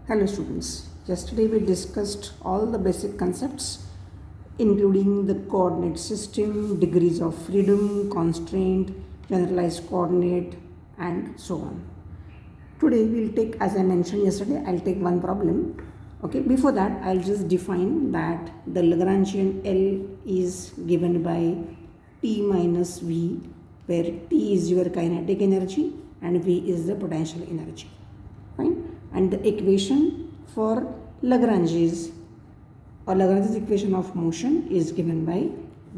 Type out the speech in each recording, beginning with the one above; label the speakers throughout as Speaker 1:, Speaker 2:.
Speaker 1: Hello students, yesterday we discussed all the basic concepts including the coordinate system, degrees of freedom, constraint, generalized coordinate and so on. Today we'll take, as I mentioned yesterday, I'll take one problem. Okay, before that I'll just define that the Lagrangian L is given by T minus V, where T is your kinetic energy and V is the potential energy. Fine. And the equation for Lagrange's equation of motion is given by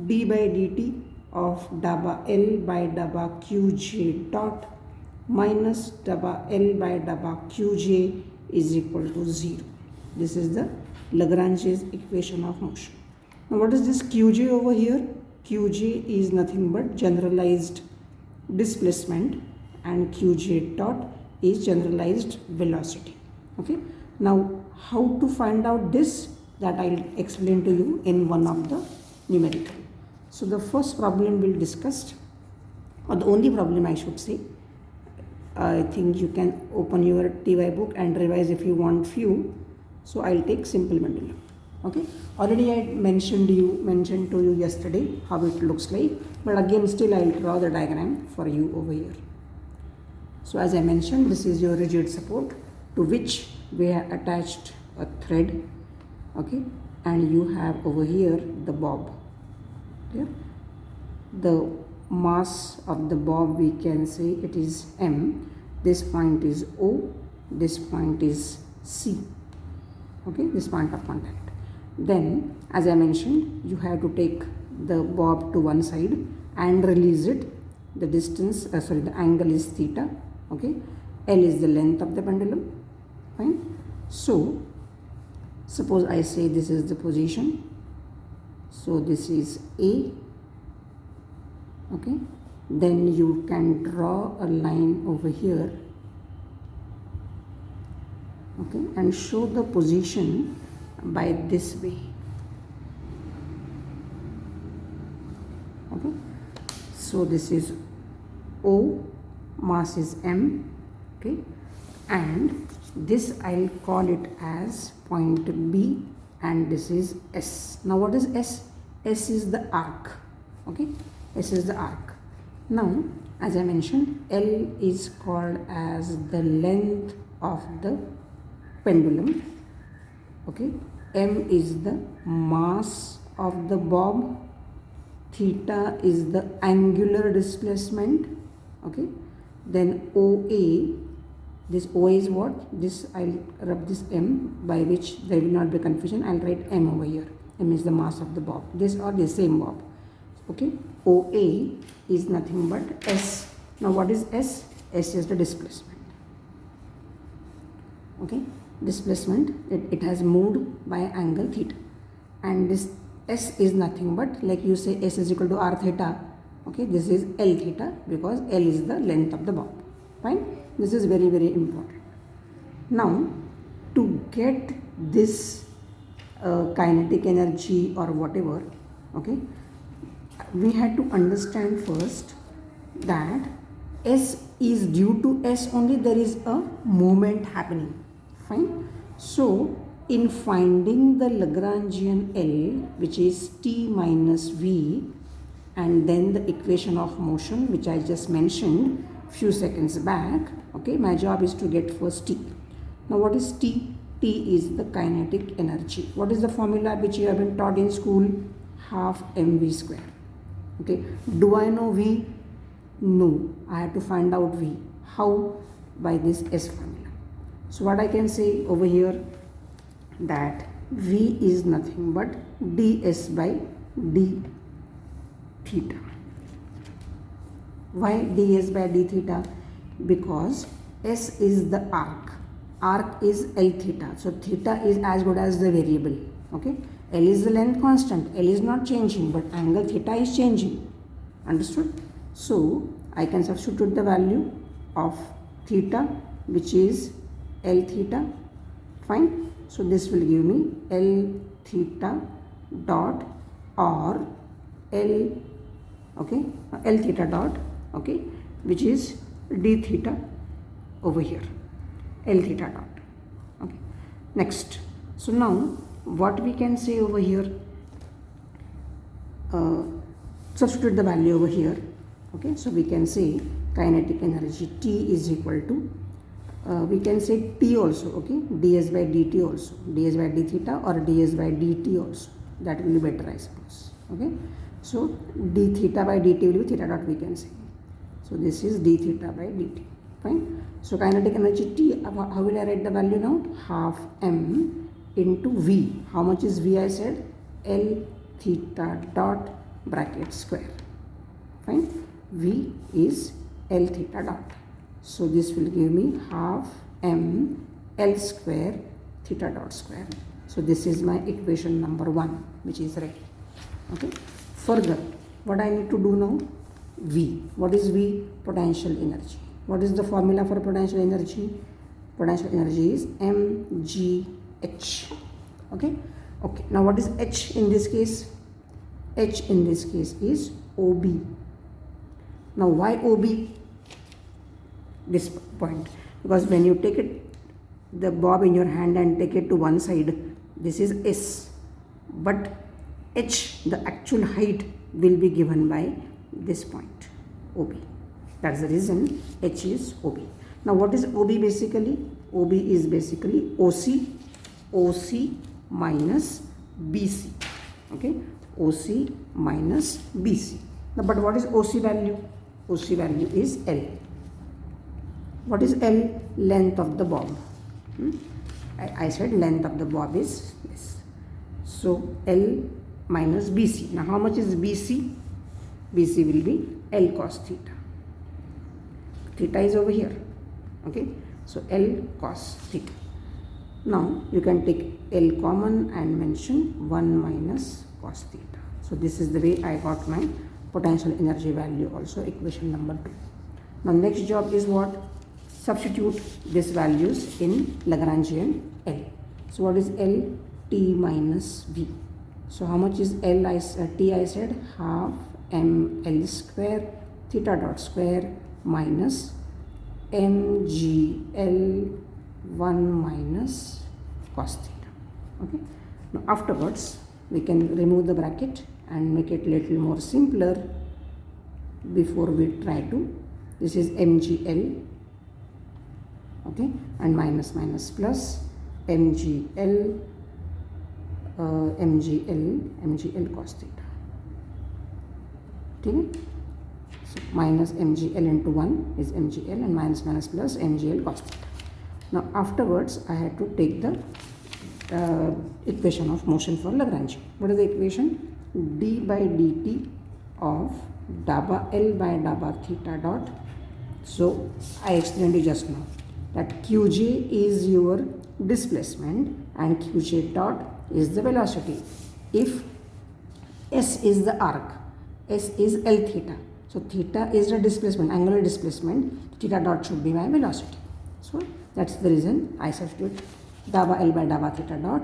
Speaker 1: d by dt of dabba L by dabba qj dot minus dabba L by dabba qj is equal to 0. This is the Lagrange's equation of motion. Now what is this qj over here? Qj is nothing but generalized displacement and qj dot is generalized velocity. Okay, now how to find out this, that I'll explain to you in one of the numerical. So the first problem we'll discuss, or the only problem I should say, I think you can open your TY book and revise if you want few. So I'll take simple pendulum. Okay, already I mentioned to you yesterday how it looks like, but again still I'll draw the diagram for you over here. So as I mentioned, this is your rigid support to which we have attached a thread, okay, and you have over here the bob. Okay? The mass of the bob, we can say it is M. This point is O, this point is C. Okay, this point of contact. Then as I mentioned, you have to take the bob to one side and release it. The distance, the angle is theta. Okay, L is the length of the pendulum. Fine. So suppose I say this is the position. So this is A. Okay, then you can draw a line over here. Okay, and show the position by this way. Okay, so this is O, mass is M, okay, and this I'll call it as point B, and this is S. Now what is S? S is the arc. Okay, S is the arc. Now as I mentioned, L is called as the length of the pendulum. Okay, M is the mass of the bob, theta is the angular displacement. Okay, then OA, this OA is what? This I'll rub this M, by which there will not be confusion. I'll write M over here. M is the mass of the bob. This or the same bob. Okay, OA is nothing but S. Now what is S? S is the displacement. Okay, displacement, it has moved by angle theta, and this S is nothing but, like you say S is equal to R theta. Okay, this is L theta because L is the length of the bob. Fine, this is very important. Now to get this kinetic energy or whatever, okay, we had to understand first that S is due to S only there is a movement happening. Fine, so in finding the Lagrangian L, which is T minus V, and then the equation of motion which I just mentioned few seconds back, okay, my job is to get first T. Now what is T? T is the kinetic energy. What is the formula which you have been taught in school? Half mv square. Okay, do I know V? No, I have to find out V. How? By this S formula. So what I can say over here, that V is nothing but ds by d theta. Why ds by d theta? Because S is the arc. Arc is L theta. So theta is as good as the variable. Okay. L is the length constant. L is not changing, but angle theta is changing. Understood? So I can substitute the value of theta, which is L theta. Fine. So this will give me L theta dot or L, okay, L theta dot, okay, which is d theta over here, L theta dot. Okay. Next, so now what we can say over here, substitute the value over here. Okay, so we can say kinetic energy T is equal to, we can say T also, okay, ds by dt also, ds by d theta or ds by dt also, that will be better I suppose. Okay, so d theta by dt will be theta dot, we can say. So this is d theta by dt. Fine. So kinetic energy T, how will I write the value now? Half m into V. How much is V? I said L theta dot bracket square. Fine. V is L theta dot. So this will give me half m L square theta dot square. So this is my equation number 1, which is ready. Okay. Further, what I need to do now? V. What is V? Potential energy. What is the formula for potential energy? Potential energy is mgh. Okay. Okay. Now what is H in this case? H in this case is OB. Now why OB? This point, because when you take it, the bob in your hand and take it to one side, this is S, but H, the actual height, will be given by this point, OB. That's the reason H is OB. Now what is OB basically? OB is basically OC minus BC. Okay, OC minus BC. Now but what is OC value? OC value is L. What is L? Length of the bob. I said length of the bob is this. So L minus BC. Now how much is BC? BC will be L cos theta. Theta is over here. Okay. So L cos theta. Now you can take L common and mention 1 minus cos theta. So this is the way I got my potential energy value also, equation number 2. Now next job is what? Substitute these values in Lagrangian L. So what is L? T minus V. So how much is L? T I said half m L square theta dot square minus mgl 1 minus cos theta. Okay. Now afterwards we can remove the bracket and make it little more simpler before we try to. This is mgl. Okay, and minus plus mgl mgl cos theta. Okay, so minus mgl into 1 is mgl and minus plus mgl cos theta. Now afterwards I had to take the equation of motion for Lagrange. What is the equation? D by dt of dabba L by dabba theta dot. So I explained you just now that qj is your displacement and qj dot is the velocity. If s is the arc, s is L theta, so theta is the displacement, angular displacement, theta dot should be my velocity. So that's the reason I substitute dabba L by dabba theta dot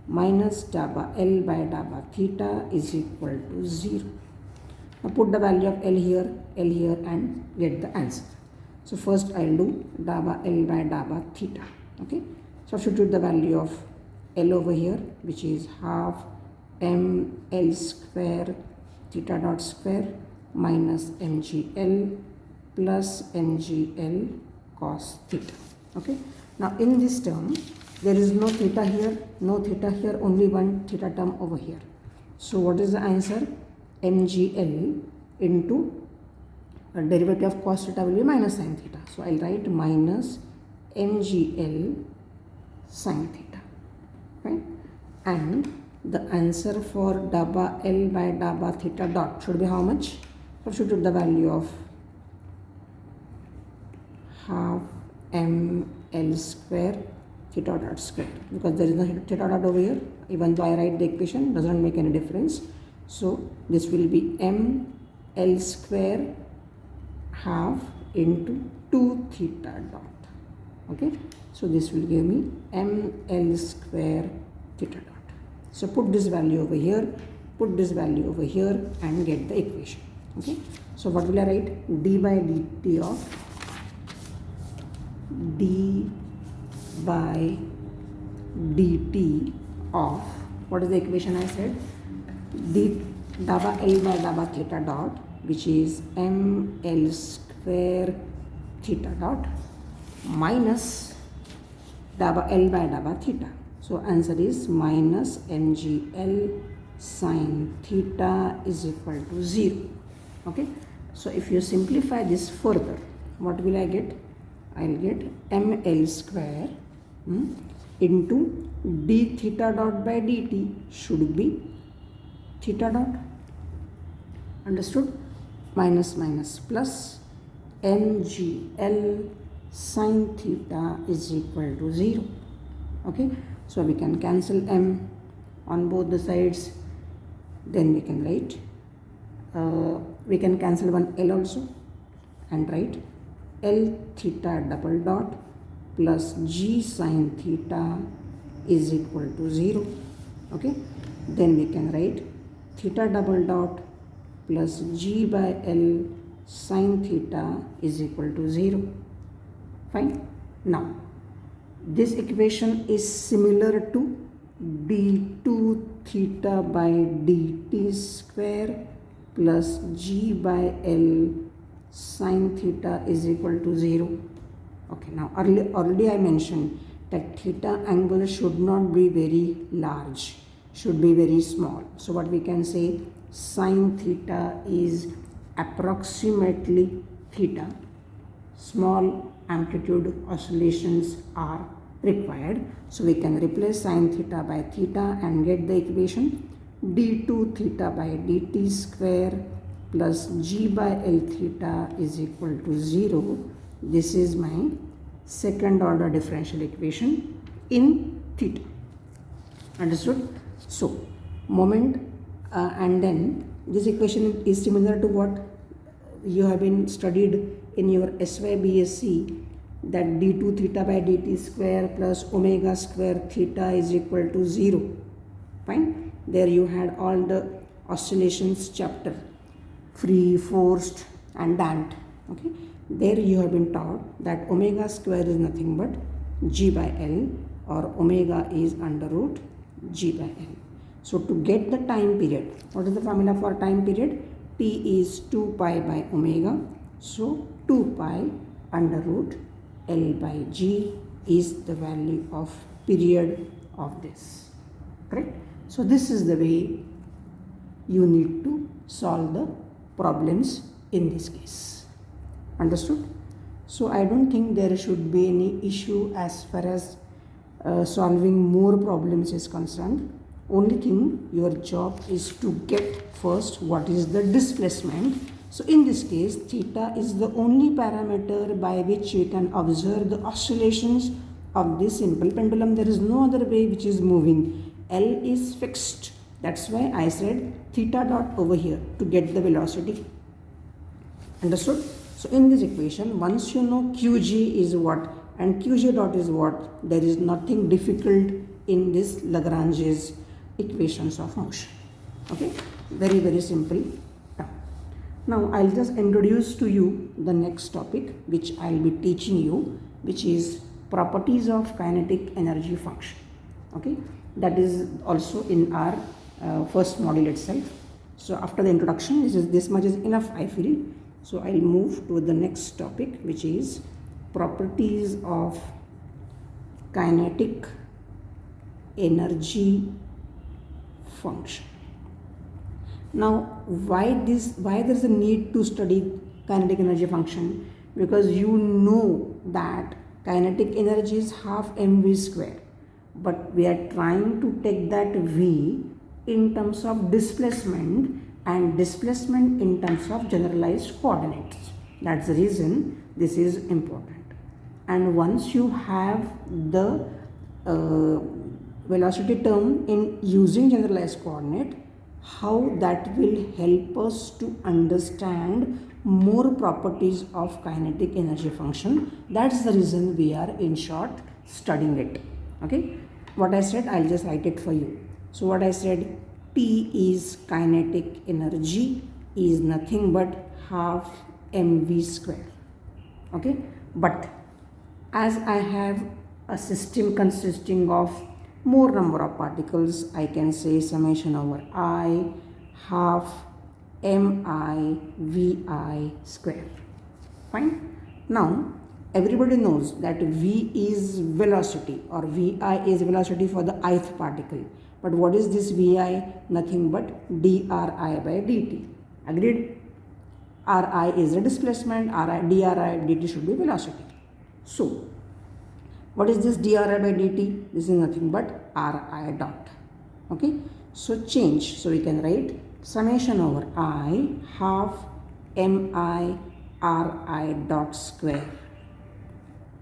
Speaker 1: minus dabba L by dabba theta is equal to 0. Now put the value of L here and get the answer. So first I will do dabba L by dabba theta. Okay. Substitute the value of L over here, which is half m L square theta dot square minus mgl plus mgl cos theta. Okay. Now in this term there is no theta here, only one theta term over here. So what is the answer? mgl into derivative of cos theta will be minus sin theta. So I'll write minus mgl sin theta. Right? And the answer for dabba L by dabba theta dot should be how much? Substitute the value of half m L square theta dot square, because there is no theta dot over here. Even though I write the equation, doesn't make any difference. So this will be m L square half into 2 theta dot. Okay, so this will give me m L square theta dot. So put this value over here, put this value over here and get the equation. Okay, so what will I write? D by dt of d by dt of, what is the equation I said? D daba L by daba theta dot, which is ml square theta dot minus daba L by daba theta. So answer is minus mgl sine theta is equal to 0. Okay. So if you simplify this further, what will I get? I'll get ml square into d theta dot by dt should be theta dot. Understood? Minus minus plus mgl sine theta is equal to 0. Okay. So we can cancel m on both the sides. Then we can write, we can cancel one L also and write L theta double dot plus G sine theta is equal to 0. Okay. Then we can write theta double dot plus G by L sine theta is equal to 0. Fine. Now, this equation is similar to d2 theta by dt square plus G by L sine theta is equal to 0. Okay, now already I mentioned that theta angle should not be very large, should be very small. So what we can say, sine theta is approximately theta. Small amplitude oscillations are required. So we can replace sine theta by theta and get the equation d2 theta by dt square plus G by L theta is equal to 0. This is my second order differential equation in theta. Understood? So moment and then this equation is similar to what you have been studied in your SYBSc, that d2 theta by dt square plus omega square theta is equal to 0. Fine. There you had all the oscillations chapter, free, forced and damped. Okay. There you have been taught that omega square is nothing but G by L, or omega is under root G by L. So to get the time period, what is the formula for time period? T is 2 pi by omega. So 2 pi under root L by G is the value of period of this. Correct? So this is the way you need to solve the problems in this case. Understood? So I don't think there should be any issue as far as solving more problems is concerned. Only thing, your job is to get first what is the displacement. So in this case, theta is the only parameter by which we can observe the oscillations of this simple pendulum. There is no other way which is moving. L is fixed. That's why I said theta dot over here to get the velocity. Understood? So in this equation, once you know Qg is what and Qj dot is what, there is nothing difficult in this Lagrange's equations of motion. Okay? Very, very simple. Now I'll just introduce to you the next topic which I'll be teaching you, which is properties of kinetic energy function. Okay, that is also in our first module itself. So after the introduction, this much is enough, I feel. So I'll move to the next topic, which is properties of kinetic energy function. Now, why there is a need to study kinetic energy function? Because you know that kinetic energy is half mv square, but we are trying to take that v in terms of displacement and displacement in terms of generalized coordinates. That's the reason this is important. And once you have the velocity term in using generalized coordinate, how that will help us to understand more properties of kinetic energy function. That's the reason we are, in short, studying it. Okay, what I said, I'll just write it for you. So what I said, T is kinetic energy is nothing but half mv square. Okay, but as I have a system consisting of more number of particles, I can say summation over I half mi vi square. Fine. Now everybody knows that v is velocity, or vi is velocity for the ith particle. But what is this vi? Nothing but dri by dt. Agreed? Ri is the displacement, dri dt should be velocity. So what is this dri by dt? This is nothing but ri dot. Okay. So change. So we can write summation over I half mi ri dot square.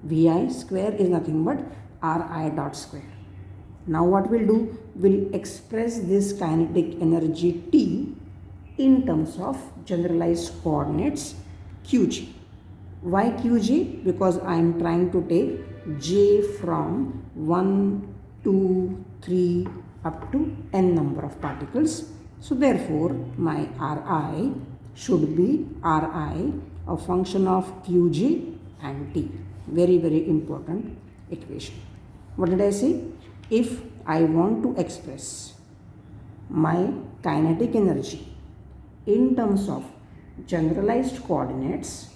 Speaker 1: Vi square is nothing but ri dot square. Now what we'll do? We'll express this kinetic energy T in terms of generalized coordinates qj. Why qj? Because I am trying to take j from 1, 2, 3 up to n number of particles. So therefore my Ri should be Ri, a function of qj and t. Very, very important equation. What did I say? If I want to express my kinetic energy in terms of generalized coordinates,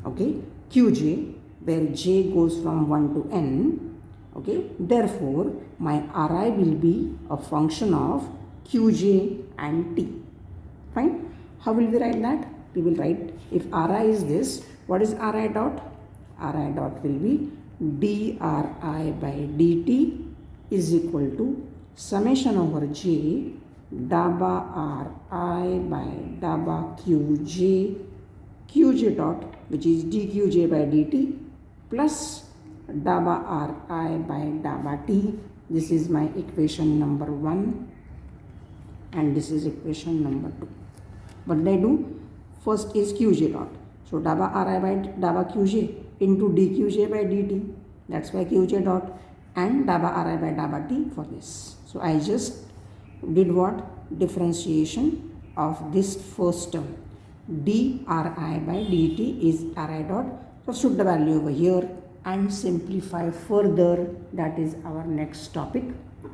Speaker 1: okay, qj, where j goes from 1 to n, okay, therefore my Ri will be a function of qj and t. Fine. How will we write that? We will write, if Ri is this, what is Ri dot? Ri dot will be dri by dt is equal to summation over j daba ri by daba qj dot, which is dqj by dt, plus daba ri by daba t. This is my equation number 1 and this is equation number 2. What did I do? First is qj dot. So daba ri by daba qj into dqj by dt. That's why qj dot, and daba ri by daba t for this. So I just did what? Differentiation of this first term. dri by dt is ri dot. Substitute the value over here and simplify further. That is our next topic.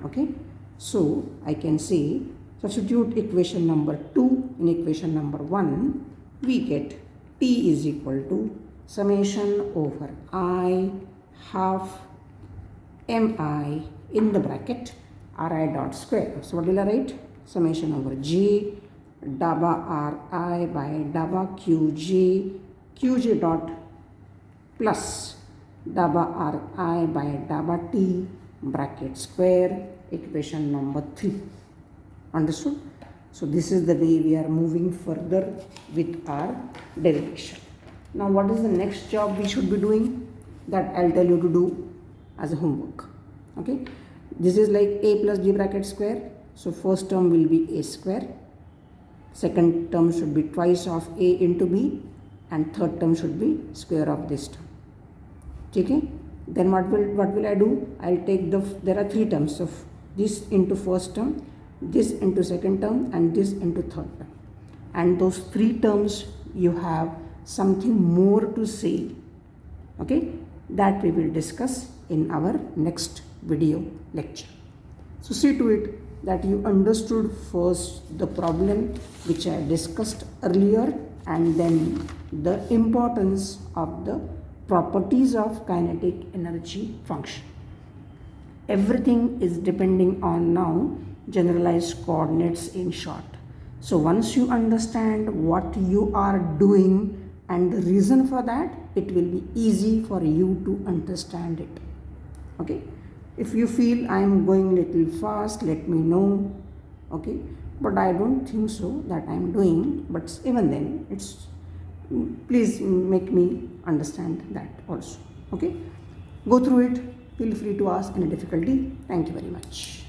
Speaker 1: Okay. So I can say substitute equation number 2 in equation number 1. We get T is equal to summation over I half mi in the bracket ri dot square. So what will I write? Summation over j daba ri by daba qj dot plus daba ri by daba t bracket square, equation number 3. Understood? So this is the way we are moving further with our derivation. Now what is the next job we should be doing? That I'll tell you to do as a homework. Okay. This is like a plus b bracket square. So first term will be a square. Second term should be twice of a into b. And third term should be square of this term. Okay. Then what will I do? I'll take there are 3 terms of this into first term, this into second term, and this into third term. And those 3 terms you have something more to say. Okay. That we will discuss in our next video lecture. So see to it that you understood first the problem which I discussed earlier, and then the importance of the properties of kinetic energy function. Everything is depending on now generalized coordinates in short. So once you understand what you are doing and the reason for that, it will be easy for you to understand it. Okay. If you feel I am going little fast, let me know. Okay. But I don't think so that I am doing. But even then, please make me understand that also. Okay. Go through it. Feel free to ask any difficulty. Thank you very much.